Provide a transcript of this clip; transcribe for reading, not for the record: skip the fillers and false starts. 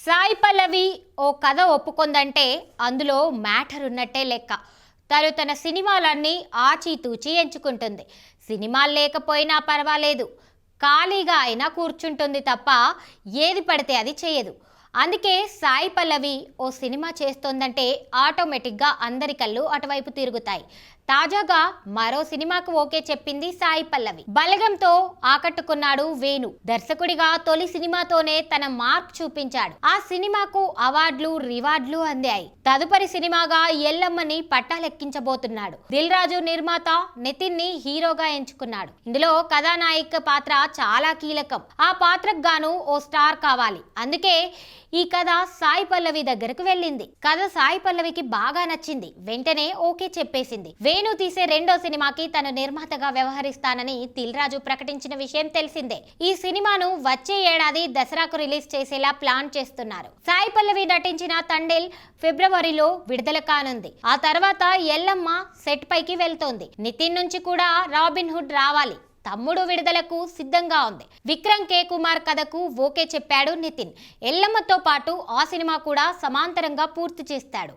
సాయి పల్లవి ఓ కథ ఒప్పుకుందంటే అందులో మ్యాటర్ ఉన్నట్టే లెక్క. తన సినిమాలన్నీ ఆచితూచి ఎంచుకుంటుంది. సినిమాలు లేకపోయినా పర్వాలేదు, ఖాళీగా అయినా కూర్చుంటుంది తప్ప ఏది పడితే అది చేయదు. అందుకే సాయి పల్లవి ఓ సినిమా చేస్తోందంటే ఆటోమేటిక్గా అందరి కళ్ళు అటువైపు తిరుగుతాయి. తాజాగా మరో సినిమాకు ఓకే చెప్పింది సాయి పల్లవి. బలగంతో ఆకట్టుకున్నాడు వేణు. దర్శకుడిగా తొలి సినిమాతోనే తన మార్క్ చూపించాడు. ఆ సినిమాకు అవార్డులు రివార్డులు అందాయి. తదుపరి సినిమాగా ఎల్లమ్మని పట్టాలెక్కించబోతున్నాడు. దిల్ రాజు నిర్మాత నితిన్ ని హీరోగా ఎంచుకున్నాడు. ఇందులో కథానాయిక పాత్ర చాలా కీలకం. ఆ పాత్రకు గాను ఓ స్టార్ కావాలి. అందుకే ఈ కథ సాయి పల్లవి దగ్గరకు వెళ్ళింది. కథ సాయి పల్లవికి బాగా నచ్చింది. వెంటనే ఓకే చెప్పేసింది. వేణు తీసే రెండో సినిమాకి తను నిర్మాతగా వ్యవహరిస్తానని దిల్ రాజు ప్రకటించిన విషయం తెలిసిందే. ఈ సినిమాను వచ్చే ఏడాది దసరాకు రిలీజ్ చేసేలా ప్లాన్ చేస్తున్నారు. సాయి పల్లవి నటించిన తండేల్ ఫిబ్రవరిలో విడుదల కానుంది. ఆ తర్వాత ఎల్లమ్మ సెట్ పైకి వెళ్తోంది. నితిన్ నుంచి కూడా రాబిన్ హుడ్ రావాలి. తమ్ముడు విడుదలకు సిద్ధంగా ఉంది. విక్రమ్ కే కుమార్ కథకు ఓకే చెప్పాడు నితిన్. ఎల్లమ్మతో పాటు ఆ సినిమా కూడా సమాంతరంగా పూర్తి చేస్తాడు.